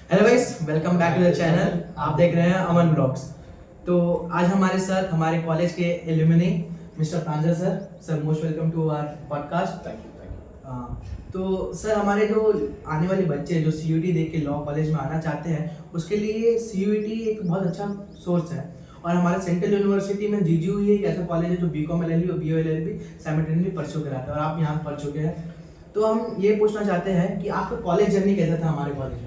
Hello guys, welcome back to the channel. आप देख रहे हैं अमन ब्लॉग्स। तो आज हमारे साथ हमारे कॉलेज के alumni mister Pranjal sir most welcome to our podcast. Thank you. तो सर, हमारे जो आने वाले बच्चे जो सीयूईटी देख के लॉ कॉलेज में आना चाहते हैं, उसके लिए सीयूईटी एक बहुत अच्छा सोर्स है। और हमारे सेंट्रल यूनिवर्सिटी में जीजीयू ही एक ऐसा कॉलेज है जो बीकॉम एलएलबी और बीओ एलएलबी साइमल्टेनियसली परस्यू कराता है, और आप यहाँ पढ़ चुके हैं। तो हम ये पूछना चाहते हैं कि आपका कॉलेज जर्नी कैसा था हमारे कॉलेज में।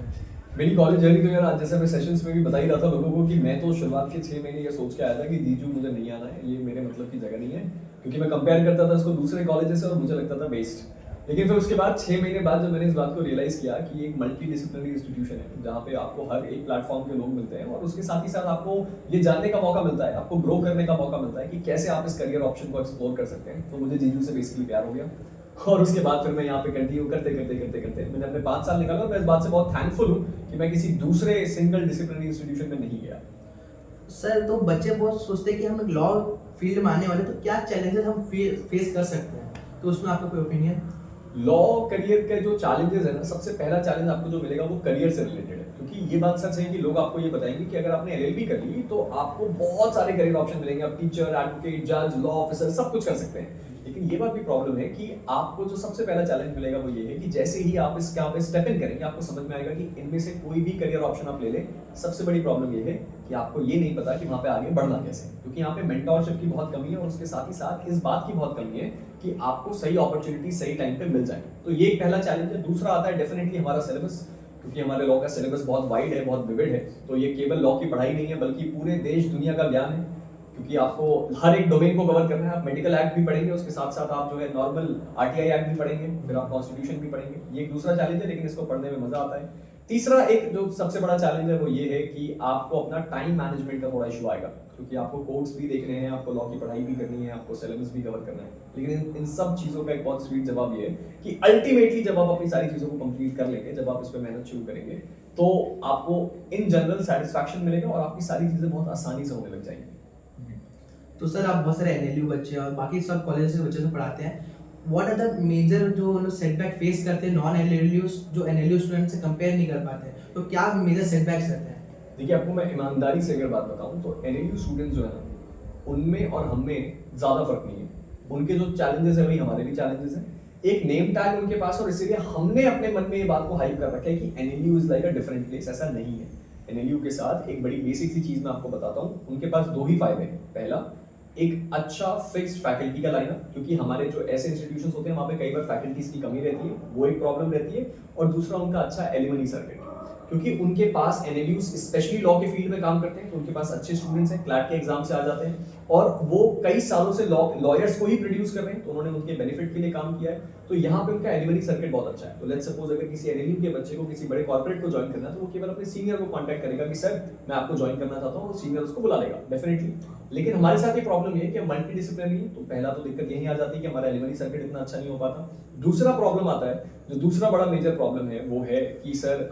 मेरी कॉलेज जर्नी तो यार, जैसे मैं सेशंस में भी बता ही रहा था लोगों को कि मैं तो शुरुआत के 6 महीने ये सोच के आया था कि जीजू मुझे नहीं आना है, ये मेरे मतलब की जगह नहीं है, क्योंकि मैं कंपेयर करता था इसको दूसरे कॉलेजेस से और मुझे लगता था बेस्ट। लेकिन फिर उसके बाद 6 महीने बाद जब मैंने इस बात को रियलाइज किया कि ये एक मल्टी डिसिप्लिनरी इंस्टीट्यूशन है जहाँ पे आपको हर एक प्लेटफॉर्म के लोग मिलते हैं और उसके साथ ही साथ आपको ये जानने का मौका मिलता है, आपको ग्रो करने का मौका मिलता है कि कैसे आप इस करियर ऑप्शन को एक्सप्लोर कर सकते हैं, तो मुझे जीजू से बेसिकली प्यार हो गया। और उसके बाद फिर मैं यहाँ पे कंटिन्यू करते करते करते करते मैंने अपने 5 साल निकाला और मैं इस बात से बहुत थैंकफुल हूँ कि मैं किसी दूसरे सिंगल डिसिप्लिनरी इंस्टीट्यूशन में नहीं गया। सर, तो बच्चे बहुत सोचते हैं कि हम लॉ फील्ड में आने वाले, तो क्या चैलेंजेस हम फेस कर सकते हैं, तो उसमें आपका कोई ओपिनियन। लॉ करियर के जो चैलेंजेस है ना, सबसे पहला चैलेंज आपको जो मिलेगा वो करियर से रिलेटेड है, क्योंकि ये बात सच है कि लोग आपको ये बताएंगे कि अगर आपने एलएलबी कर ली तो आपको बहुत सारे करियर ऑप्शन मिलेंगे, आप टीचर, एडवोकेट, जज, लॉ ऑफिसर सब कुछ कर सकते हैं। लेकिन ये बात भी प्रॉब्लम है कि आपको जो सबसे पहला चैलेंज मिलेगा वो ये है कि जैसे ही आप इस काम पे स्टेप इन करेंगे आपको समझ में आएगा कि इनमें से कोई भी करियर ऑप्शन आप ले लें, सबसे बड़ी प्रॉब्लम ये है कि आपको ये नहीं पता कि वहां पे आगे बढ़ना कैसे, क्योंकि यहाँ पे मेंटरशिप की बहुत कमी है और उसके साथ ही साथ इस बात की बहुत कमी है कि आपको सही अपॉर्चुनिटी सही टाइम पे मिल जाए। तो ये एक पहला चैलेंज है। दूसरा आता है डेफिनेटली हमारा सिलेबस, क्योंकि हमारे लॉ का सिलेबस बहुत वाइड है, बहुत विविड है। तो ये केवल लॉ की पढ़ाई नहीं है बल्कि पूरे देश दुनिया का ज्ञान है, क्योंकि आपको हर एक डोमेन को कवर करना है। आप मेडिकल एक्ट भी पढ़ेंगे, उसके साथ साथ आप जो है नॉर्मल आरटीआई एक्ट भी पढ़ेंगे, फिर आप कॉन्स्टिट्यूशन भी पढ़ेंगे। ये एक दूसरा चैलेंज है, लेकिन इसको पढ़ने में मजा आता है। तीसरा एक जो सबसे बड़ा चैलेंज है वो ये है कि आपको अपना टाइम मैनेजमेंट का थोड़ा इशू आएगा, क्योंकि आपको कोर्स भी देखने हैं, आपको लॉ की पढ़ाई भी करनी है, आपको सिलेबस भी कवर करना है। लेकिन इन सब चीजों का एक बहुत स्वीट जवाब ये है कि अल्टीमेटली जब आप अपनी सारी चीजों को कंप्लीट कर लेंगे, जब आप इस पर मेहनत शुरू करेंगे, तो आपको इन जनरल सेटिस्फैक्शन मिलेगा और आपकी सारी चीजें बहुत आसानी से होने लग जाएंगी। तो सर, आप बहुत सारे एनएलयू बच्चे और बाकी सब कॉलेज के बच्चे को पढ़ाते हैं। व्हाट आर द मेजर जो सेटबैक फेस करते हैं नॉन एनएलयू, जो एनएलयू स्टूडेंट से कंपेयर नहीं कर पाते, तो क्या मेजर सेटबैक्स रहते हैं। देखिए, आपको मैं ईमानदारी से अगर बात बताऊं तो एनएलयू स्टूडेंट्स जो है ना, उनमें और हम में ज्यादा फर्क नहीं है। उनके जो चैलेंजेस है वही हमारे भी चैलेंजेस हैं। एक नेम टैग उनके पास, और इसीलिए हमने अपने मन में ये बात को हाइप कर रखा है कि NLU is like a different place. ऐसा नहीं है। एनएलयू के साथ एक बड़ी बेसिक सी चीज मैं आपको बताता हूँ। उनके पास दो ही फायदे हैं। पहला, एक अच्छा फिक्स्ड फैकल्टी का लाइनअप, क्योंकि हमारे जो ऐसे इंस्टीट्यूशंस होते हैं वहाँ पे कई बार फैकल्टीज की कमी रहती है, वो एक प्रॉब्लम रहती है। और दूसरा, उनका अच्छा एलिमनी सर्किट, क्योंकि उनके पास एनएलयूज स्पेशली लॉ के फील्ड में काम करते हैं, तो उनके पास अच्छे स्टूडेंट्स हैं, क्लैट के एग्जाम से आ जाते हैं और वो कई सालों से लॉयर्स को ही प्रोड्यूस कर रहे हैं, तो उन्होंने उनके बेनिफिट के लिए काम किया है। तो यहाँ पे उनका एलिमनी सर्किट बहुत अच्छा है। तो लेट्स सपोज अगर किसी एनएलयू के बच्चे को किसी बड़े कॉर्पोरेट को ज्वाइन करना है, तो वो केवल अपने सीनियर को कॉन्टैक्ट करेगा कि सर मैं आपको ज्वाइन करना चाहता हूँ, सीनियर उसको बुला लेगा डेफिनेटली। लेकिन हमारे साथ ये प्रॉब्लम ये है कि मल्टी डिसिप्लिनरी, तो पहला तो दिक्कत यही आ जाती है कि हमारा एलिमनी सर्किट इतना अच्छा नहीं हो पाता। दूसरा प्रॉब्लम आता है, जो दूसरा बड़ा मेजर प्रॉब्लम है वो है कि सर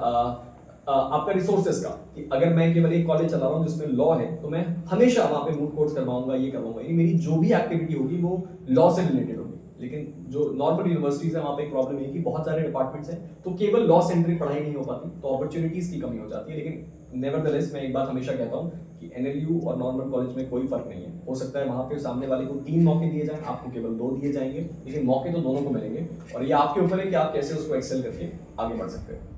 आपका रिसोर्सेज का, कि अगर मैं केवल एक कॉलेज चला रहा हूँ जिसमें लॉ है, तो मैं हमेशा वहां पे मूड कोर्स करवाऊंगा, ये करवाऊंगा, यानी मेरी जो भी एक्टिविटी होगी वो लॉ से रिलेटेड होगी। लेकिन जो नॉर्मल यूनिवर्सिटीज है वहां पे एक प्रॉब्लम है कि बहुत सारे डिपार्टमेंट्स हैं, तो केवल लॉ सेंट्रिक पढ़ाई नहीं हो पाती, तो अपॉर्चुनिटीज की कमी हो जाती है। लेकिन नेवरदलेस मैं एक बात हमेशा कहता हूँ कि एनएलयू और नॉर्मल कॉलेज में कोई फर्क नहीं है। हो सकता है वहां पे सामने वाले को 3 मौके दिए जाएं, आपको केवल 2 दिए जाएंगे, लेकिन मौके तो दोनों को मिलेंगे, और ये आपके ऊपर है कि आप कैसे उसको एक्सेल करके आगे बढ़ सकते हैं।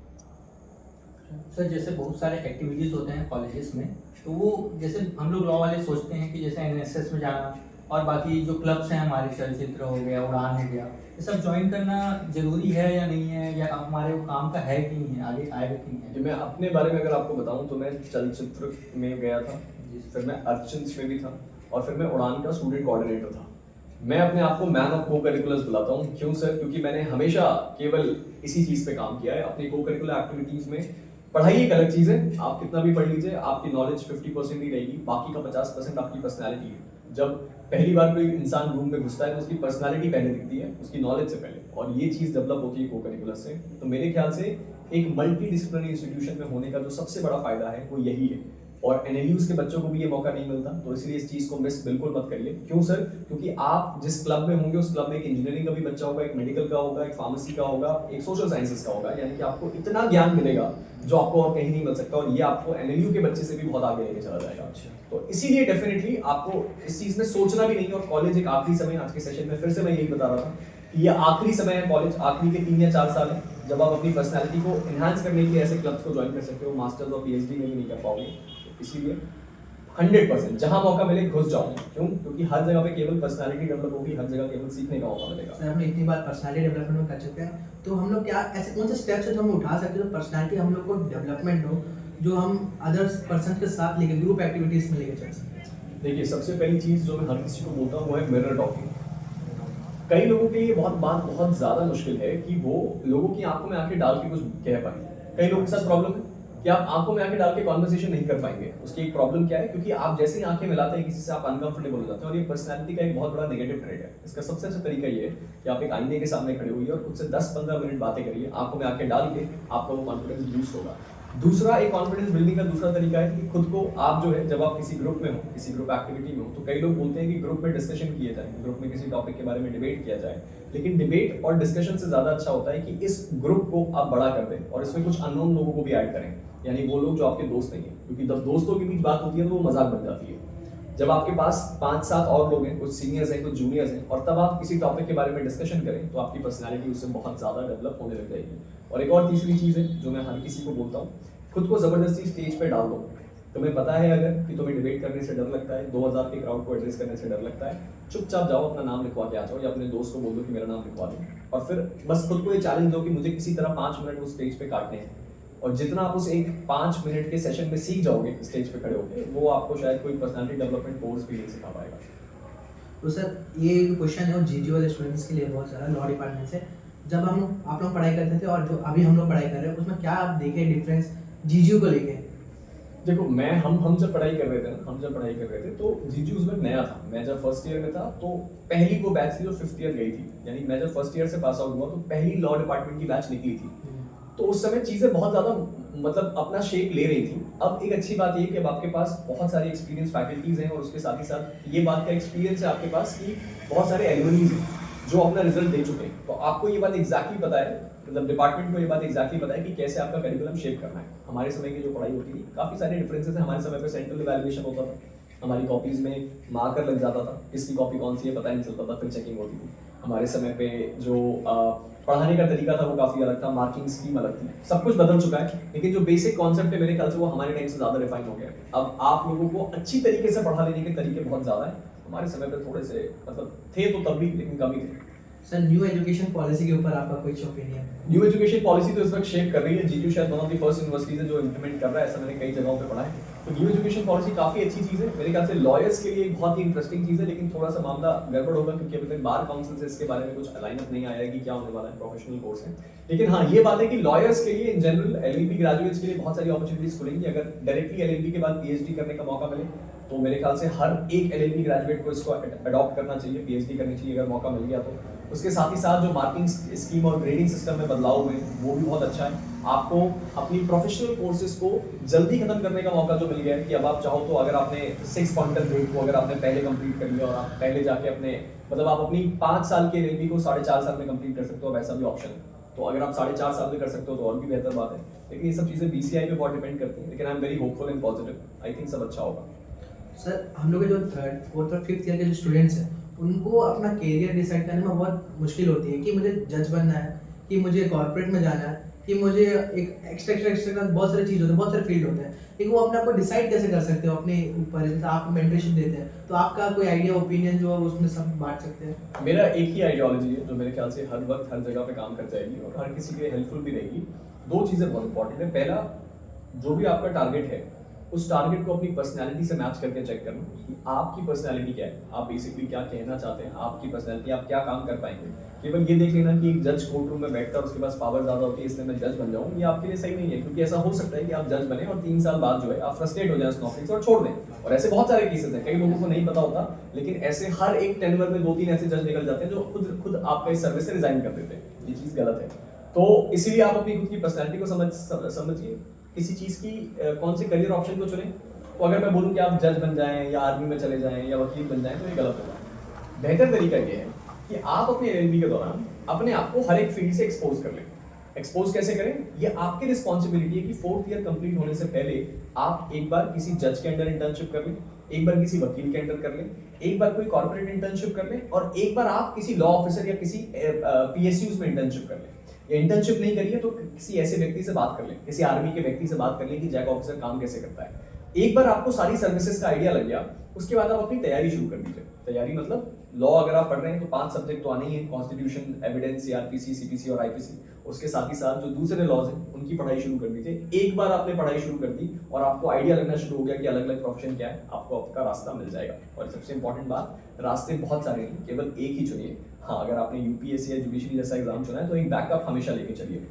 सर, जैसे बहुत सारे एक्टिविटीज़ होते हैं कॉलेजेस में, तो वो जैसे हम लोग लॉ वाले सोचते हैं कि जैसे एनएसएस में जाना और बाकी जो क्लब्स हैं हमारे, चलचित्र हो गया, उड़ान हो गया, ये सब ज्वाइन करना जरूरी है या नहीं है, या हमारे वो काम का है कि नहीं है, आगे आएगा कि नहीं है। मैं अपने बारे में अगर आपको बताऊं तो मैं चलचित्र में गया था, फिर मैं अर्चन्स में भी था, और फिर मैं उड़ान का स्टूडेंट कोऑर्डिनेटर था। मैं अपने आप को मैन ऑफ को करिकुलर्स बुलाता हूँ। क्यों सर? क्योंकि मैंने हमेशा केवल इसी चीज पे काम किया है। अपनी को करिकुलर एक्टिविटीज में पढ़ाई एक अलग चीज है, आप कितना भी पढ़ लीजिए, आपकी नॉलेज 50% ही रहेगी, बाकी का 50% आपकी पर्सनैलिटी है। जब पहली बार कोई इंसान रूम में घुसता है तो उसकी पर्सनैलिटी पहले दिखती है, उसकी नॉलेज से पहले, और ये चीज डेवलप होती है को करिकुलर से। तो मेरे ख्याल से एक मल्टी डिसिप्लिनरी इंस्टीट्यूशन में होने का जो सबसे बड़ा फायदा है वो यही है, और एनएलयूज के बच्चों को भी ये मौका नहीं मिलता। तो इसलिए इस चीज को मिस बिल्कुल मत करिए। क्यों सर? क्योंकि आप जिस क्लब में होंगे उस क्लब में एक इंजीनियरिंग का भी बच्चा होगा, एक मेडिकल का होगा, एक फार्मेसी का होगा, एक सोशल साइंसेस का होगा, यानी कि आपको इतना ज्ञान मिलेगा जो आपको और कहीं नहीं मिल सकता, और ये आपको एनएलयू के बच्चे से भी बहुत आगे लेके चला जाएगा। तो इसीलिए डेफिनेटली आपको इस चीज में सोचना भी नहीं है। और कॉलेज एक आखिरी समय, आज के सेशन में फिर से मैं यही बता रहा था कि ये आखिरी समय है, कॉलेज आखिरी के 3 या 4 साल है जब आप अपनी पर्सनैलिटी को एनहांस करने के लिए ऐसे क्लब्स को ज्वाइन कर सकते हो। मास्टर्स और पीएचडी में भी नहीं कर पाओगे, इसीलिए 100% जहां मौका मिले घुस जाओ। क्यों? क्योंकि हर जगह पे केवल पर्सनालिटी डेवलप होगी, हर जगह केवल सीखने का मौका मिलेगा। सर हमने इतनी बार पर्सनालिटी डेवलपमेंट में कर चुके हैं, तो हम लोग क्या ऐसे कौन से स्टेप्स है जो हम उठा सकते हैं, तो पर्सनालिटी हम लोग को डेवलपमेंट हो, जो हम अदर्स पर्सन के साथ लेके ग्रुप एक्टिविटीज में लेके चल सकते हैं। देखिए, सबसे पहली चीज जो मैं हर किसी को बोलता हूँ वो है मिरर टॉकिंग। कई लोगों के लिए बात बहुत ज्यादा मुश्किल है कि वो लोगों की आंखों में आंखें डाल के कुछ कह पाए। कई लोगों के साथ प्रॉब्लम है कि आप आंखों में आंखें डाल के कॉन्वर्सेशन नहीं कर पाएंगे। उसकी एक प्रॉब्लम क्या है? क्योंकि आप जैसे ही आंखें मिलाते हैं किसी से, आप अनकंफर्टेबल हो जाते हैं, और ये पर्सनालिटी का एक बहुत बड़ा नेगेटिव ट्रेड है। इसका सबसे अच्छा तरीका ये है कि आप एक आईने के सामने खड़े होइए और खुद से 10-15 मिनट बातें करिए, आंखों में आंखें डाल के, आपका वो कॉन्फिडेंस बूस्ट होगा। दूसरा, एक कॉन्फिडेंस बिल्डिंग का दूसरा तरीका है कि खुद को आप जो है, जब आप किसी ग्रुप में हो, किसी ग्रुप एक्टिविटी में हो, तो कई लोग बोलते हैं कि ग्रुप में डिस्कशन किया जाए, ग्रुप में किसी टॉपिक के बारे में डिबेट किया जाए। लेकिन डिबेट और डिस्कशन से ज्यादा अच्छा होता है कि इस ग्रुप को आप बड़ा कर दें और इसमें कुछ अननोन लोगों को भी ऐड करें, यानी वो लोग जो आपके दोस्त नहीं है। क्योंकि जब दोस्तों के बीच बात होती है तो वो मजाक बन जाती है। जब आपके पास 5-7 और लोग हैं, कुछ सीनियर्स हैं, कुछ जूनियर्स हैं, और तब आप किसी टॉपिक के बारे में डिस्कशन करें, तो आपकी पर्सनालिटी उससे बहुत ज्यादा डेवलप होने लग जाएगी। और एक और तीसरी चीज है जो मैं हर किसी को बोलता हूँ, खुद को जबरदस्ती स्टेज पे डाल दो। तुम्हें पता है अगर कि तुम्हें डिबेट करने से डर लगता है, 2000 के क्राउड को एड्रेस करने से डर लगता है, चुपचाप जाओ, अपना नाम लिखवा के आ जाओ, या अपने दोस्त को बोल दो कि मेरा नाम लिखवा दो, और फिर बस खुद को ये चैलेंज दो कि मुझे किसी तरह 5 मिनट उस स्टेज पे काटने हैं। और जितना आप उस एक 5 मिनट के सेशन में सीख जाओगे स्टेज पे खड़े होकर, वो आपको शायद कोई पर्सनालिटी डेवलपमेंट कोर्स भी नहीं सिखा पाएगा। तो सर ये क्वेश्चन है वो जीजी वाले स्टूडेंट्स के लिए बहुत सारा, लॉ डिपार्टमेंट से। जब आप लोग पढ़ाई करते थे और जो अभी हम लोग पढ़ाई कर रहे हैं, उसमें क्या आप देखे डिफरेंस जीजी को लेके? देखो, हम जब पढ़ाई कर रहे थे तो जीजू उसमें नया था। मैं जब फर्स्ट ईयर में था तो पहली वो बैच थी जो 5th ईयर गई थी, यानी मैं जब फर्स्ट ईयर से पास आउट हुआ तो पहली लॉ डिपार्टमेंट की बैच निकली थी। तो उस समय चीजें बहुत ज्यादा मतलब अपना शेप ले रही थी। अब एक अच्छी बात ये कि अब आपके पास बहुत सारी एक्सपीरियंस फैकल्टीज हैं, और उसके साथ ही साथ ये बात का एक्सपीरियंस है आपके पास कि बहुत सारे एलुमनीज हैं जो अपना रिजल्ट दे चुके हैं। तो आपको ये बात एग्जैक्टली पता है, मतलब डिपार्टमेंट को ये बात एग्जैक्टली पता है कि कैसे आपका करिकुलम शेप करना है। हमारे समय की जो पढ़ाई होती थी, काफी सारे डिफरेंसेस हैं। हमारे समय पे सेंट्रल इवैल्यूएशन होता था, हमारी कॉपीज में मार्कर लग जाता था, किसकी कॉपी कौन सी है पता नहीं चलता था, फिर चेकिंग होती थी। हमारे समय पे जो पढ़ाने का तरीका था वो काफी अलग था, मार्किंग स्कीम अलग थी। सब कुछ बदल चुका है, लेकिन जो बेसिक कॉन्सेप्ट है मेरे ख्याल से वो हमारे टाइम से ज्यादा रिफाइन हो गया है। अब आप लोगों को अच्छी तरीके से पढ़ा लेने के तरीके बहुत ज्यादा है। हमारे समय पे थोड़े से मतलब थे तो तब भी, लेकिन कम ही थे। सर न्यू एजुकेशन पॉलिसी के ऊपर आपका कोई ओपिनियन? न्यू एजुकेशन पॉलिसी तो इस वक्त शेप कर रही है। जीजू शायद one of the first universities है जो इंप्लीमेंट कर रहा है, ऐसा मैंने कई जगहों पे पढ़ा है। तो न्यू एजुकेशन पॉलिसी काफी अच्छी चीज है, मेरे ख्याल से लॉयर्स के लिए एक बहुत ही इंटरेस्टिंग चीज है। लेकिन थोड़ा सा मामला गड़बड़ होगा क्योंकि अभी तक बार काउंसिल से इसके बारे में कुछ अलाइनअप नहीं आया है कि क्या होने वाला है, प्रोफेशनल कोर्स है। लेकिन हाँ, ये बात है कि लॉयर्स के लिए इन जनरल, एलएलबी ग्रेजुएट्स के लिए बहुत सारी अपॉर्चुनिटीज खुलेंगी। अगर डायरेक्टली एलएलबी के बाद पीएचडी करने का मौका मिले तो मेरे ख्याल से हर एक एलएलबी ग्रेजुएट को इसको अडॉप्ट करना चाहिए, पीएचडी करनी चाहिए अगर मौका मिल गया तो। उसके साथ ही साथ जो मार्किंग स्कीम और ग्रेडिंग सिस्टम में बदलाव हुए वो भी बहुत अच्छा है। आपको अपनी प्रोफेशनल कोर्सेज को जल्दी खत्म करने का मौका जो मिल गया है कि अब आप चाहो तो अगर आपने 6 पॉइंटर ग्रेड को अगर आपने पहले कंप्लीट कर लिया और आप पहले जाके अपने मतलब आप अपनी 5 साल के एलएलबी को 4.5 साल में कंप्लीट कर सकते हो, वैसा भी ऑप्शन है। तो अगर आप 4.5 साल में कर सकते हो तो और भी बेहतर बात है। लेकिन ये सब चीजें बीसीआई पे बहुत डिपेंड करती हैं, लेकिन I am very hopeful and positive. I think सब अच्छा होगा। सर हम लोग के जो 3rd, 4th और 5th ईयर के जो स्टूडेंट्स हैं, उनको अपना करियर डिसाइड करने में बहुत मुश्किल होती है कि मुझे जज बनना है, कि मुझे कॉर्पोरेट में जाना है, कि मुझे एक एक्स्ट्रा बहुत सारी चीज़ होती है, बहुत सारे फील्ड होते हैं। लेकिन वो अपने आप को डिसाइड कैसे कर सकते हो अपने ऊपर? जैसे आप मेंटरशिप देते हैं तो आपका कोई आइडिया, ओपिनियन जो उसमें सब बांट सकते हैं? मेरा एक ही आइडियोलॉजी है जो मेरे ख्याल से हर वक्त हर जगह पे काम कर जाएगी और हर किसी के लिए हेल्पफुल भी रहेगी। 2 चीज़ें बहुत इंपॉर्टेंट है। पहला, जो भी आपका टारगेट है उस टारगेट को अपनी पर्सनैलिटी से मैच करके चेक करना कि आपकी पर्सनैलिटी क्या है, आप बेसिकली क्या कहना चाहते हैं, आपकी पर्सनैलिटी, आप क्या काम कर पाएंगे। केवल ये देख लेना कि एक जज कोर्ट रूम में बैठता है उसके पास पावर ज़्यादा होती है इसलिए मैं जज बन जाऊँ, ये आपके लिए सही नहीं है। क्योंकि ऐसा हो सकता है कि आप जज बने और 3 साल बाद जो है आप फ्रस्ट्रेट हो जाए उस नौकरी से और छोड़ दें। और ऐसे बहुत सारे केसेस हैं, कई लोगों को नहीं पता होता, लेकिन ऐसे हर एक टेन्योर में 2-3 ऐसे जज निकल जाते हैं जो खुद आपका इस सर्विस से रिजाइन कर देते हैं। ये चीज़ गलत है। तो इसीलिए आप अपनी खुद की पर्सनैलिटी को समझिए, किसी चीज़ की कौन से करियर ऑप्शन को चुनें। तो अगर मैं बोलूं कि आप जज बन जाएं या आर्मी में चले जाएं या वकील बन जाएं तो ये गलत होगा। बेहतर तरीका ये है कि आप अपने एलएलबी के दौरान अपने आप को हर एक फील्ड से एक्सपोज कर लें। एक्सपोज कैसे करें, ये आपकी रिस्पॉन्सिबिलिटी है कि 4th ईयर कंप्लीट होने से पहले आप एक बार किसी जज के अंडर इंटर्नशिप कर लें, एक बार किसी वकील के अंडर कर लें, एक बार कोई कॉर्पोरेट इंटर्नशिप कर लें, और एक बार आप किसी लॉ ऑफिसर या किसी PSUs में इंटर्नशिप कर लें। या इंटर्नशिप नहीं करिए तो किसी ऐसे व्यक्ति से बात कर लें, किसी आर्मी के व्यक्ति से बात कर लें कि जैक ऑफिसर काम कैसे करता है। एक बार आपको सारी सर्विसेज का आइडिया लग गया, उसके बाद आप अपनी तैयारी शुरू कर दीजिए। तैयारी मतलब लॉ अगर आप पढ़ रहे हैं तो 5 सब्जेक्ट तो आने ही है, कॉन्स्टिट्यूशन, एविडेंस, CRPC, CPC और IPC। उसके साथ ही साथ जो दूसरे लॉज हैं उनकी पढ़ाई शुरू कर दीजिए। एक बार आपने पढ़ाई शुरू कर दी और आपको आइडिया लगना शुरू हो गया कि अलग अलग प्रोफेशन क्या है, आपको आपका रास्ता मिल जाएगा। और सबसे इंपॉर्टेंट बात, रास्ते बहुत सारे हैं, केवल एक ही चुनिए। हाँ, अगर आपने UPSC या जुडिशरी जैसा एग्जाम चुना है तो एक बैकअप हमेशा लेके चलिए।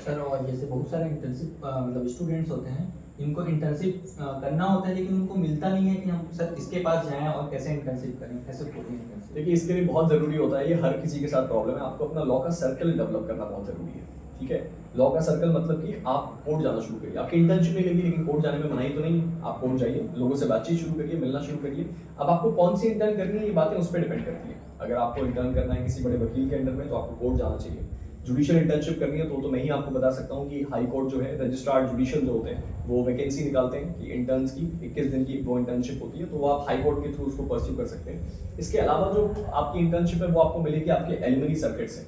सर और जैसे बहुत सारे इंटर्नशिप मतलब स्टूडेंट्स होते हैं, इनको इंटर्नशिप करना होता है लेकिन उनको मिलता नहीं है कि हम सर इसके पास जाएं और कैसे इंटर्नशिप करें, कैसे खोलें इंटर्नशिप। देखिए, इसके लिए बहुत जरूरी होता है, ये हर किसी के साथ प्रॉब्लम है, आपको अपना लॉ का सर्कल डेवलप करना बहुत जरूरी है। ठीक है, लॉ का सर्कल मतलब कि आप कोर्ट जाना शुरू करिए। आपकी इंटर्नशिप नहीं लगी लेकिन कोर्ट जाने में मनाही तो नहीं, आप कोर्ट जाइए, लोगों से बातचीत शुरू करिए, मिलना शुरू करिए। अब आपको कौन सी इंटर्न करनी है, ये बातें उस पर डिपेंड करती है। अगर आपको इंटर्न करना है किसी बड़े वकील के अंडर में तो आपको कोर्ट जाना चाहिए। जुडिशियल इंटर्नशिप करनी है तो मैं ही आपको बता सकता हूँ कि हाई कोर्ट जो है, रजिस्ट्रार जुडिशियल जो होते हैं वो वैकेंसी निकालते हैं कि इंटर्न्स की 21 दिन की वो इंटर्नशिप होती है, तो वो आप हाई कोर्ट के थ्रू उसको परस्यू कर सकते हैं। इसके अलावा जो आपकी इंटर्नशिप है वो आपको मिलेगी आपके एलिमनी सर्किट से।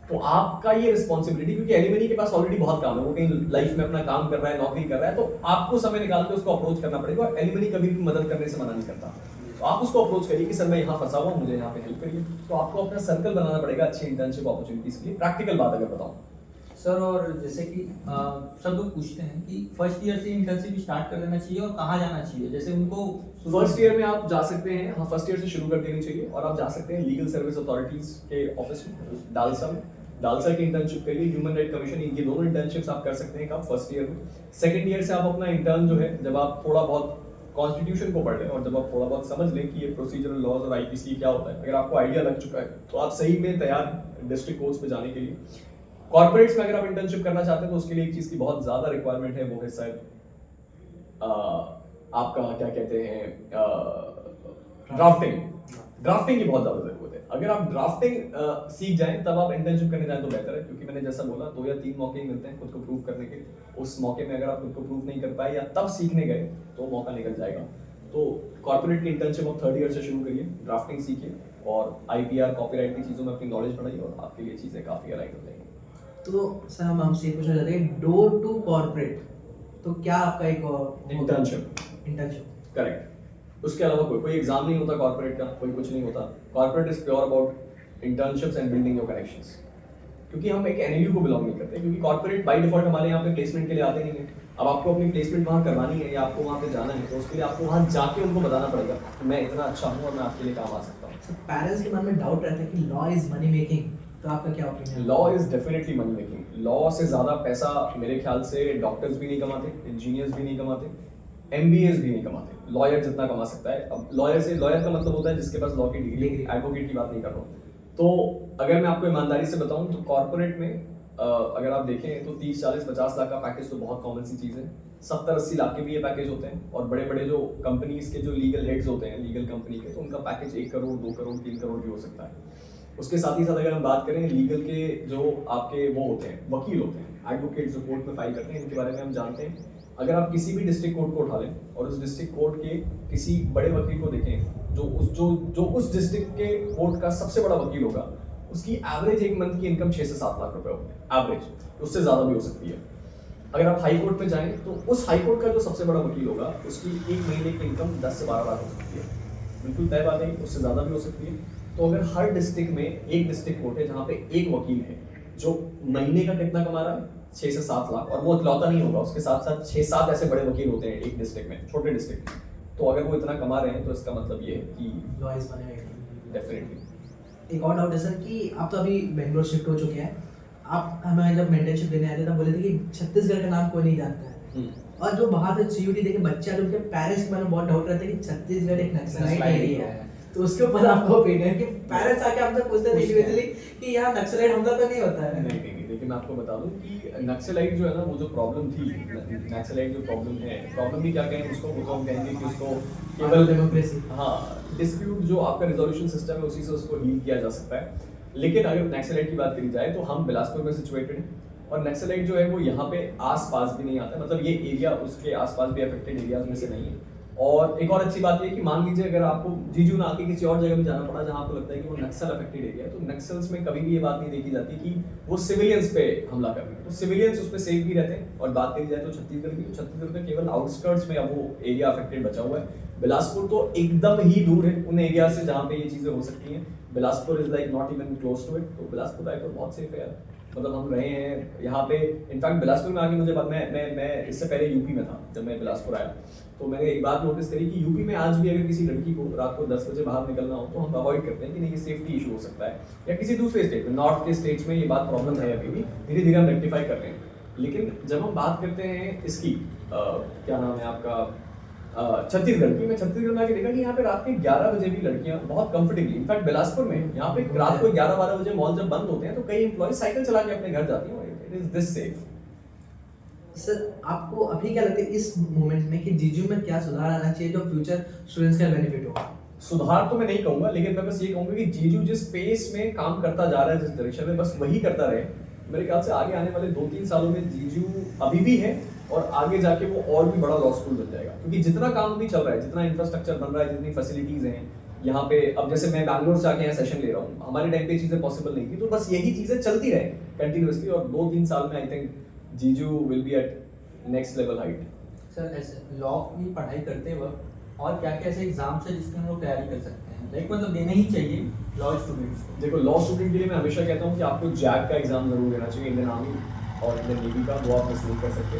तो आपका ये रिस्पॉन्सिबिलिटी, क्योंकि एलिमनी के पास ऑलरेडी बहुत काम है, वो कहीं लाइफ में अपना काम कर रहा है, नौकरी कर रहा है, तो आपको समय निकाल के उसको अप्रोच करना पड़ेगा। और एलिमनी कभी भी मदद करने से मना नहीं करता, तो आप उसको अप्रोच करिए कि सर मैं यहाँ फंसा हुआ हूँ, मुझे यहाँ पे हेल्प करिए। तो आपको अपना सर्कल बनाना पड़ेगा अच्छी इंटर्नशिप अपॉर्चुनिटीज के लिए। प्रैक्टिकल बात अगर बताऊँ सर, और जैसे कि सब लोग पूछते हैं कि फर्स्ट ईयर से इंटर्नशिप स्टार्ट कर देना चाहिए और कहाँ जाना चाहिए, जैसे उनको फर्स्ट ईयर में आप जा सकते हैं, हाँ फर्स्ट ईयर से शुरू कर देनी चाहिए, और आप जा सकते हैं लीगल सर्विस अथॉरिटीज के ऑफिस में, डालसा की इंटर्नशिप करिए, ह्यूमन राइट कमीशन, ये दोनों इंटर्नशिप्स आप कर सकते हैं कब, फर्स्ट ईयर में। सेकंड ईयर से आप अपना इंटर्न जो है, जब आप थोड़ा बहुत कॉन्स्टिट्यूशन को पढ़ लें और जब आप थोड़ा बहुत समझ लें कि ये प्रोसीजरल लॉज और IPC क्या होता है, अगर आपको आइडिया लग चुका है तो आप सही में तैयार डिस्ट्रिक्ट कोर्ट्स पे जाने के लिए। कॉर्पोरेट्स में अगर आप इंटर्नशिप करना चाहते हैं तो उसके लिए एक चीज की बहुत ज्यादा रिक्वायरमेंट है, वो है शायद आपका क्या कहते हैं, ड्राफ्टिंग की बहुत ज्यादा जरूरत है। अगर आप ड्राफ्टिंग सीख जाएं तब आप इंटर्नशिप करने जाएं तो बेहतर है, क्योंकि मैंने जैसा बोला 2 या 3 मौके ही मिलते हैं खुद को प्रूव करने के। उस मौके में अगर आप खुद को प्रूव नहीं कर पाए या तब सीखने गए तो मौका निकल जाएगा। तो कॉर्पोरेट की इंटर्नशिप आप 3rd ईयर से शुरू करिए, ड्राफ्टिंग सीखिए और IPR कॉपीराइट की चीज़ों में अपनी नॉलेज बढ़ाइए और आपके लिए चीज़ें काफ़ी अलाइन हो जाएंगी। तो सर हम हमसे पूछना चाहते हैं, डोर टू कॉर्पोरेट तो क्या आपका एक इंटर्नशिप करेक्ट, उसके अलावा कोई एग्जाम नहीं होता कॉर्पोरेट का, कोई कुछ नहीं होता। Corporate is pure about internships and building your connections, क्योंकि हम एक NLU को बिलोंग नहीं करते, क्योंकि कॉर्पोरेट बाय डिफॉल्ट हमारे यहाँ पे प्लेसमेंट के लिए आते नहीं है। अब आपको अपनी प्लेसमेंट वहाँ करवानी है या आपको वहाँ पे जाना है तो उसके लिए आपको वहाँ जाके उनको बताना पड़ेगा कि मैं इतना अच्छा हूँ और मैं आपके लिए काम आ सकता हूँ। सर पेरेंट्स के मन में डाउट रहता है कि लॉ इज मनी मेकिंग, तो आपका क्या ओपिनियन है? Law is definitely money making. Law से ज्यादा पैसा मेरे ख्याल से डॉक्टर्स भी नहीं कमाते, इंजीनियर्स भी नहीं कमाते, MBAs भी नहीं कमाते, लॉयर जितना कमा सकता है। अब लॉयर का मतलब होता है जिसके पास लॉ की डिग्री, एडवोकेट की बात नहीं कर रहा हूँ। तो अगर मैं आपको ईमानदारी से बताऊं तो कॉर्पोरेट में अगर आप देखें तो 30, 40, 50 लाख का पैकेज तो बहुत कॉमन सी चीज़ है। 70, 80 लाख के भी ये पैकेज होते हैं, और बड़े बड़े जो कंपनीज के जो लीगल हेड्स होते हैं लीगल कंपनी के, तो उनका पैकेज 1 करोड़, 2 करोड़, 3 करोड़ भी हो सकता है। उसके साथ ही साथ अगर हम बात करें लीगल के जो आपके वो होते हैं, वकील होते हैं, एडवोकेट जो कोर्ट में फाइल करते हैं, इनके बारे में हम जानते हैं। अगर आप किसी भी डिस्ट्रिक्ट कोर्ट को उठा लें और उस डिस्ट्रिक्ट कोर्ट के किसी बड़े वकील को देखें जो उस डिस्ट्रिक्ट के कोर्ट का सबसे बड़ा वकील होगा, उसकी एवरेज एक मंथ की इनकम 6 से 7 लाख रुपए होगी एवरेज, उससे ज़्यादा भी हो सकती है। अगर आप हाई कोर्ट पे जाएं तो उस हाई कोर्ट का जो सबसे बड़ा वकील होगा उसकी एक महीने की इनकम 10 से 12 लाख हो सकती है। बिल्कुल तय बात है, उससे ज़्यादा भी हो सकती है। तो अगर हर डिस्ट्रिक्ट में एक डिस्ट्रिक्ट कोर्ट है जहाँ पे एक वकील है जो महीने का कितना कमा रहा है, 6 से 7 लाख, और वो इकलौता नहीं होगा, उसके साथ साथ 6-7 ऐसे बड़े वकील होते हैं एक डिस्ट्रिक्ट में, छोटे डिस्ट्रिक्ट में। तो अगर वो इतना कमा रहे हैं तो इसका मतलब ये है कि law is money making. Definitely. एक और डाउट है सर कि आप तो अभी बेंगलोर शिफ्ट हो चुके हैं, आप हमें जब मेंटरशिप देने आए थे तब बोले थे कि छत्तीसगढ़ का नाम कोई नहीं जानता है, और जो बाहर से CUET देखे बच्चे आते हैं उनके पेरेंट्स के मन में बहुत डाउट रहता है कि छत्तीसगढ़ एक नक्सलाइट एरिया है, तो उसके ऊपर आपका ओपिनियन कि पेरेंट्स आके हमसे पूछते हैं इंडिविजुअली कि यहाँ नक्सलाइट हमला तो नहीं होता है? नहीं, देखिए मैं आपको बता दूं कि नक्सलाइट जो है ना, वो जो प्रॉब्लम थी, नक्सलाइट जो प्रॉब्लम है, प्रॉब्लम भी क्या कहें उसको, वो हम कहेंगे कि उसको केवल डेमोक्रेसी, हाँ, डिस्प्यूट जो आपका रिजोल्यूशन सिस्टम है उसी से उसको हील किया जा सकता है। लेकिन अगर नक्सलाइट की बात करी जाए तो हम बिलासपुर में सिचुएटेड हैं, और नक्सलाइट जो है वो यहाँ पे आस पास भी नहीं आता, मतलब ये एरिया उसके आसपास भी अफेक्टेड एरियाज में से नहीं है। और एक और अच्छी बात ये है कि मान लीजिए अगर आपको जीजू ना आके किसी और जगह भी जाना पड़ा जहाँ आपको लगता है कि वो नक्सल अफेक्टेड एरिया है, तो नक्सल्स में कभी भी ये बात नहीं देखी जाती कि वो सिविलियंस पे हमला कर रहे हैं, तो सिविलियंस उसमें सेफ भी रहते हैं। और बात करी जाए तो छत्तीसगढ़ की, तो छत्तीसगढ़ का केवल आउटस्कर्ट्स में अब वो एरिया अफेक्टेड बचा हुआ है। बिलासपुर तो एकदम ही दूर है उन एरिया से जहाँ पे ये चीज़ें हो सकती हैं। Bilaspur is like not even close to it, तो बिलासपुर आए तो बहुत सेफ है यार। मतलब हम रहे हैं यहाँ पे, इनफैक्ट बिलासपुर में आके मुझे बात, मैं इससे पहले यूपी में था जब मैं बिलासपुर आया, तो मैंने एक बात नोटिस करी कि यूपी में आज भी अगर किसी लड़की को रात को 10 बजे बाहर निकलना हो तो हम अवॉइड करते हैं कि नहीं ये सेफ्टी इशू हो सकता है, या किसी दूसरे स्टेट में, नॉर्थ के स्टेट्स में ये बात प्रॉब्लम है अभी भी, धीरे धीरे हम रेक्टिफाई कर रहे हैं। लेकिन जब हम बात करते हैं इसकी क्या नाम है आपका छत्तीसगढ़ की, मैं छत्तीसगढ़ में आके देखा कि यहाँ पे रात के 11 बजे भी लड़कियां बहुत कंफर्टेबली, इनफैक्ट बिलासपुर में यहाँ पे रात को 11-12 बजे मॉल जब बंद होते हैं तो कई एम्प्लॉय साइकिल चला के अपने घर जाती हैं। It is this safe. Sir आपको अभी क्या लगता है इस मोमेंट में कि जीजू में क्या सुधार आना चाहिए जो फ्यूचर स्टूडेंट्स का बेनिफिट होगा? सुधार तो मैं नहीं कहूंगा, लेकिन मैं बस ये कहूंगा कि जीजू जिस पेस में काम करता जा रहा है, जिस डायरेक्शन में, बस वही करता रहे। मेरे ख्याल से आगे आने वाले 2-3 सालों में जीजू अभी भी है और आगे जाके वो और भी बड़ा लॉ स्कूल बन जाएगा, क्योंकि जितना काम भी चल रहा है, जितना इंफ्रास्ट्रक्चर बन रहा है, जितनी फैसिलिटीज हैं यहाँ पे, अब जैसे मैं बैंगलोर से आके यहाँ सेशन ले रहा हूँ, हमारे टाइम पे चीजें पॉसिबल नहीं थी, तो बस यही चीजें चलती रहे कंटिन्यूअसली, और 2-3 साल में I think jiju will be at next level height. Sir ऐसे लॉ की पढ़ाई करते वक्त और क्या क्या ऐसे एग्जाम्स है जिसकी हम लोग तैयारी कर सकते हैं, लाइक मतलब देना ही चाहिए लॉ स्टूडेंट्स को? देखो, लॉ स्टूडेंट के लिए मैं हमेशा कहता हूँ कि आपको जैक का एग्जाम जरूर देना चाहिए, इंडियन आर्मी और इंडियन नेवी का, वो आप मिस नहीं कर सकते।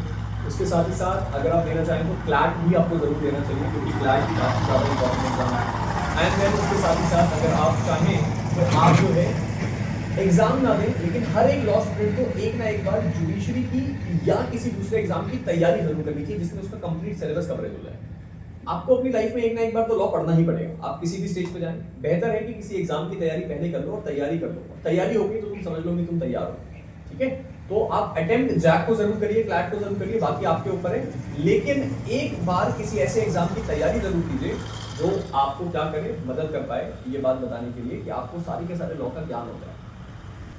उसके साथ ही साथ अगर आप देना चाहें तो क्लैट भी आपको जरूर देना चाहिए, क्योंकि क्लैट भी काफ़ी ज़्यादा इंपॉर्टेंट एग्जाम है। एंड देन उसके साथ ही साथ अगर आप चाहें तो आप जो है एग्जाम ना दें, लेकिन हर एक लॉ स्टूडेंट को एक ना एक बार जुडिशरी की या किसी दूसरे एग्जाम की तैयारी जरूर करनी चाहिए, जिसमें उसका कंप्लीट सिलेबस कवरेज हो जाए। आपको अपनी लाइफ में एक ना एक बार तो लॉ पढ़ना ही पड़ेगा, आप किसी भी स्टेज पे जाएं। बेहतर है कि किसी एग्जाम की तैयारी पहले कर लो और तैयारी कर लो, तैयारी होगी तो तुम समझ लो कि तुम तैयार हो, ठीक है? तो आप अटेम्प्ट जैक को जरूर करिए, क्लैट को जरूर करिए, बाकी आपके ऊपर है। लेकिन एक बार किसी ऐसे एग्जाम की तैयारी जरूर कीजिए जो आपको क्या करे, मदद कर पाए, ये बात बताने के लिए कि आपको सारी के सारे लॉ का ज्ञान होता है।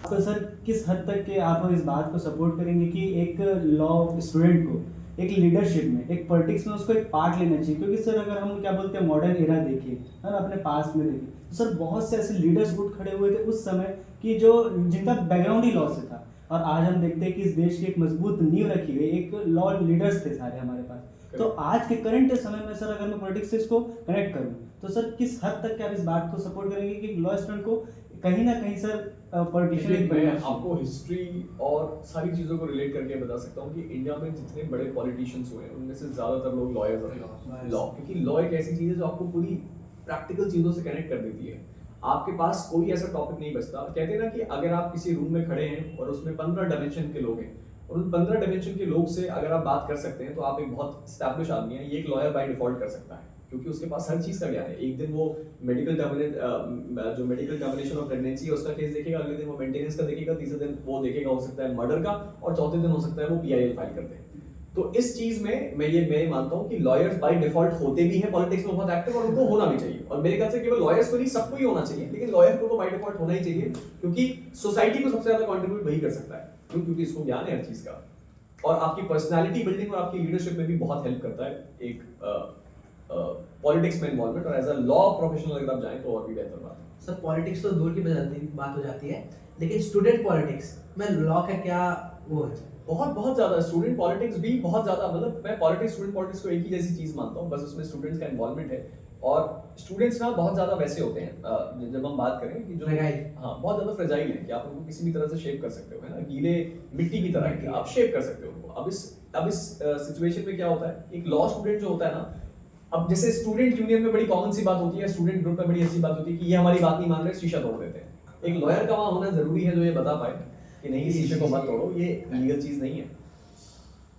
तो सर किस हद तक के आप इस बात को सपोर्ट करेंगे कि एक लॉ स्टूडेंट को एक लीडरशिप में, एक पॉलिटिक्स में उसको एक पार्ट लेना चाहिए? क्योंकि सर अगर हम क्या बोलते हैं मॉडर्न एरा देखें है ना, अपने पास में देखें, तो सर बहुत से ऐसे लीडर्स उठ खड़े हुए थे उस समय कि जो जिनका बैकग्राउंड ही लॉ से था, और आज हम देखते हैं कि इस देश की एक मजबूत नींव रखी गई, एक लॉ लीडर्स थे सारे हमारे पास। तो आज के करंट समय में सर अगर मैं पॉलिटिक्स से इसको कनेक्ट करूं तो सर किस हद तक क्या आप इस बात को सपोर्ट करेंगे कि लॉ स्टूडेंट को कहीं ना कहीं सर पॉलिटिशियन? मैं आपको हिस्ट्री और सारी चीज़ों को रिलेट करके बता सकता हूँ कि इंडिया में जितने बड़े पॉलिटिशियंस हुए हैं उनमें से ज़्यादातर लोग लॉयर्स हैं। लॉ, क्योंकि लॉ एक ऐसी चीज़ है जो आपको पूरी प्रैक्टिकल चीज़ों से कनेक्ट कर देती है। आपके पास कोई ऐसा टॉपिक नहीं बचता। कहते हैं ना कि अगर आप किसी रूम में खड़े हैं और उसमें 15 डायमेंशन के लोग हैं, और उन 15 डायमेंशन के लोग से अगर आप बात कर सकते हैं तो आप एक बहुत स्टैब्लिश आदमी हैं। ये एक लॉयर बाय डिफॉल्ट कर सकता है, क्योंकि उसके पास हर चीज़ का ज्ञान है। एक दिन वो मेडिकल टर्मिनेशन ऑफ प्रेगनेंसी है उसका केस देखेगा, अगले दिन वो मेंटेनेंस का देखेगा, तीसरे दिन वो देखेगा हो सकता है मर्डर का, और चौथे दिन हो सकता है वो PIL फाइल करते हैं। तो इस चीज में मैं मानता हूं कि लॉयर्स बाय डिफॉल्ट होते भी हैं पॉलिटिक्स में बहुत एक्टिव, और उनको होना भी चाहिए। और मेरे ख्याल से केवल लॉयर्स को नहीं, सबको ही होना चाहिए, लेकिन लॉयर को तो बाय डिफॉल्ट होना ही चाहिए, क्योंकि सोसाइटी को सबसे ज्यादा कंट्रीब्यूट वही कर सकता है, क्योंकि इसको ज्ञान है हर चीज का, और आपकी पर्सनैलिटी बिल्डिंग और आपकी लीडरशिप में भी बहुत हेल्प करता है एक पॉलिटिक्स में इन्वॉल्वमेंट। और एज अ लॉ प्रोफेशनल अगर आप जाएं तो और भी बेहतर बात है। सर पॉलिटिक्स तो दूर की बात हो जाती है, लेकिन स्टूडेंट पॉलिटिक्स में लॉ का क्या वो है? बहुत ज्यादा स्टूडेंट पॉलिटिक्स भी बहुत ज्यादा, मतलब मैं पॉलिटिक्स स्टूडेंट पॉलिटिक्स को एक ही जैसी चीज मानता हूँ, बस उसमें स्टूडेंट्स का इन्वॉल्वमेंट है। और स्टूडेंट्स ना बहुत ज्यादा वैसे होते हैं, जब हम बात करें कि जो हाँ बहुत ज्यादा फ्रेजाइल है कि आप उनको किसी भी तरह से शेप कर सकते हो, है ना, गीले मिट्टी की तरह है, आप शेप कर सकते हो उनको। अब इस सिचुएशन में क्या होता है, एक लॉ स्टूडेंट जो होता है ना, अब जैसे स्टूडेंट यूनियन में बड़ी कॉमन सी बात होती है, स्टूडेंट ग्रुप में बड़ी अच्छी बात होती है कि ये हमारी बात नहीं मान रहे, शीशा तोड़ देते हैं। एक लॉयर का वहां होना जरूरी है जो ये बता पाए कि नहीं, शीशे को मत तोड़ो, ये लीगल चीज नहीं है।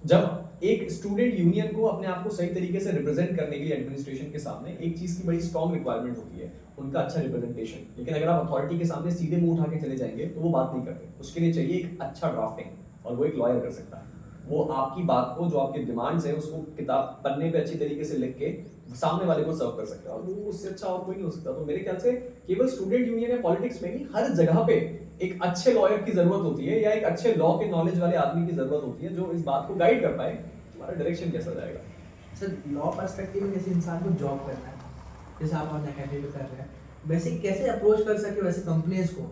जब एक स्टूडेंट यूनियन को अपने आप को सही तरीके से रिप्रेजेंट करने के लिए एडमिनिस्ट्रेशन के सामने एक चीज की बड़ी स्ट्रॉन्ग रिक्वायरमेंट होती है, उनका अच्छा रिप्रेजेंटेशन। लेकिन अगर आप अथॉरिटी के सामने सीधे मुंह उठा के चले जाएंगे तो वो बात नहीं करते, उसके लिए चाहिए एक अच्छा ड्राफ्टिंग, और वो एक लॉयर कर सकता है। वो आपकी बात को, जो आपके डिमांड्स हैं, उसको किताब पन्ने पे अच्छी तरीके से लिख के सामने वाले को सर्व कर सकता है, और वो उससे अच्छा और कोई नहीं हो सकता। तो मेरे ख्याल से केवल स्टूडेंट यूनियन या पॉलिटिक्स में नहीं, हर जगह पे एक अच्छे लॉयर की जरूरत होती है या एक अच्छे लॉ के नॉलेज वाले आदमी की जरूरत होती है जो इस बात को गाइड कर पाए हमारा डायरेक्शन कैसा जाएगा। सर लॉ पर्सपेक्टिव में जैसे इंसान को जॉब करना है, जैसे आप अपने अकेडमी में कर रहे हैं, वैसे कैसे अप्रोच कर सके वैसे कंपनीज को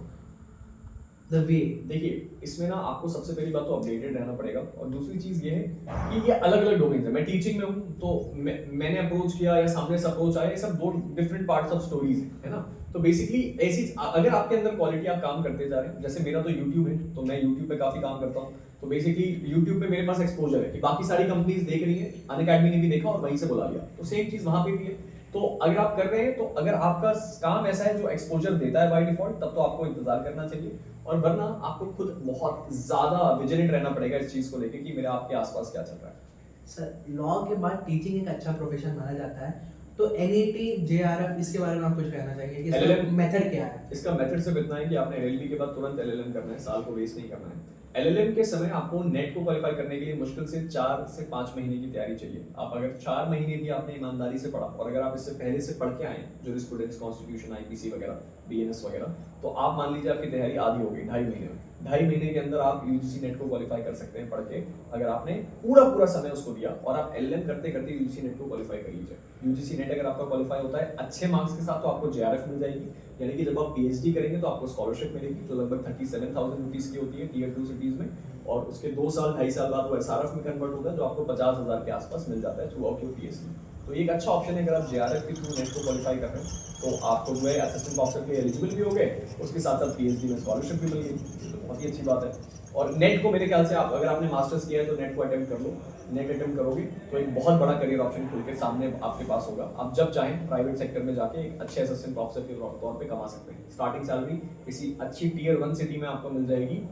द वे? देखिए इसमें ना आपको सबसे पहली बात तो अपडेटेड रहना पड़ेगा और दूसरी चीज ये है कि ये अलग अलग डोमेन है। मैं टीचिंग में हूँ तो मैंने अप्रोच किया या सामने से अप्रोच आया, ये सब दो डिफरेंट पार्ट्स ऑफ स्टोरीज है ना। तो बेसिकली ऐसी अगर आपके अंदर क्वालिटी आप काम करते जा रहे हैं, जैसे मेरा तो यूट्यूब है तो मैं यूट्यूब पे काफी काम करता हूँ, तो बेसिकली यूट्यूब पे मेरे पास एक्सपोजर है कि बाकी सारी कंपनीज देख रही है, अनअकैडमी ने भी देखा और वहीं से बुला लिया, तो सेम चीज वहां पे भी है। तो अगर आप कर रहे हैं तो अगर आपका काम ऐसा है जो एक्सपोजर देता है बाय डिफॉल्ट, तब तो आपको इंतजार करना चाहिए, और वरना आपको खुद बहुत ज्यादा विजिलेंट रहना पड़ेगा इस चीज को लेके कि मेरे आपके आसपास क्या चल रहा है। सर लॉ के बाद टीचिंग एक अच्छा प्रोफेशन माना जाता है, तो एनईटी जेआरएफ इसके बारे में आप कुछ कहना चाहेंगे कि इसका LLM मेथड क्या है? इसका मेथड सिर्फ इतना है कि आपने एलएलबी के बाद तुरंत एलएलएम करना है, साल को वेस्ट नहीं करना है। एलएलएम के समय आपको नेट को क्वालिफाई करने के लिए मुश्किल से 4 से 5 महीने की तैयारी चाहिए। आप अगर 4 महीने भी आपने ईमानदारी से पढ़ा और अगर आप इससे पहले से पढ़ के आए जूरिस्प्रूडेंस, कॉन्स्टिट्यूशन, आईपीसी वगैरह, बीएनएस वगैरह, तो आप मान लीजिए आपकी तैयारी आधी हो गई 2.5 महीने में। 2.5 महीने के अंदर आप यूजीसी नेट को क्वालिफाई कर सकते हैं पढ़ के, अगर आपने पूरा समय उसको दिया और आप एलएलएम करते करते यूजीसी नेट को क्वालिफाई कर लीजिए। यूजीसी नेट अगर आपका क्वालिफाई होता है अच्छे मार्क्स के साथ तो आपको जेआरएफ मिल जाएगी, यानी कि जब आप पीएचडी करेंगे तो आपको स्कॉलरशिप मिलेगी जो लगभग 37,000 रुपीज की होती है टीयर 2 सिटीज में, और उसके 2 साल 2.5 साल बाद वो एसआरएफ में कन्वर्ट होता है जो आपको 50,000 के आसपास मिल जाता है थ्रू आउट योर पीएचडी। तो ये एक अच्छा ऑप्शन है अगर आप जेआरएफ के थ्रू नेट को क्वालिफाई कर रहे हैं, तो आपको जो है असिस्टेंट प्रोफेसर के लिए एलिजिबल भी हो गए, उसके साथ साथ पीएचडी में स्कॉलरशिप भी मिल गई, तो बहुत ही अच्छी बात है। और नेट को मेरे ख्याल से आप अगर आपने मास्टर्स किया है तो नेट को अटेम्प्ट कर लो, नेट अटेम्प्ट करोगे तो एक बहुत बड़ा करियर ऑप्शन खुल के सामने आपके पास होगा। आप जब चाहें प्राइवेट सेक्टर में जाके एक अच्छे असिस्टेंट प्रोफेसर के तौर पे कमा सकते हैं। स्टार्टिंग सैलरी किसी अच्छी टीयर 1 सिटी में आपको मिल जाएगी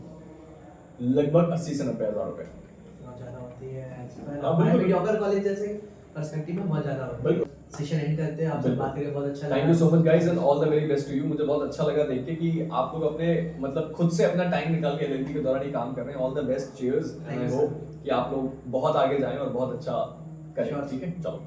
लगभग 80 से 90 हज़ार रुपए। बहुत ज्यादा होती है हाँ, बिल्कुल। मीडियोकर कॉलेज जैसे पर्सपेक्टिव में बहुत ज्यादा होती है। बिल्कुल। सेशन एंड करते हैं, आपसे बात करके बहुत अच्छा लगा। Thank you so much guys and all the very best to you. मुझे बहुत अच्छा लगा देख के कि आप लोग अपने मतलब खुद से अपना टाइम निकाल के एलएलबी के दौरान ये काम कर रहे हैं। All the best, cheers, and I hope कि आप लोग बहुत आगे जाएं और बहुत अच्छा करें। ठीक है, चलो।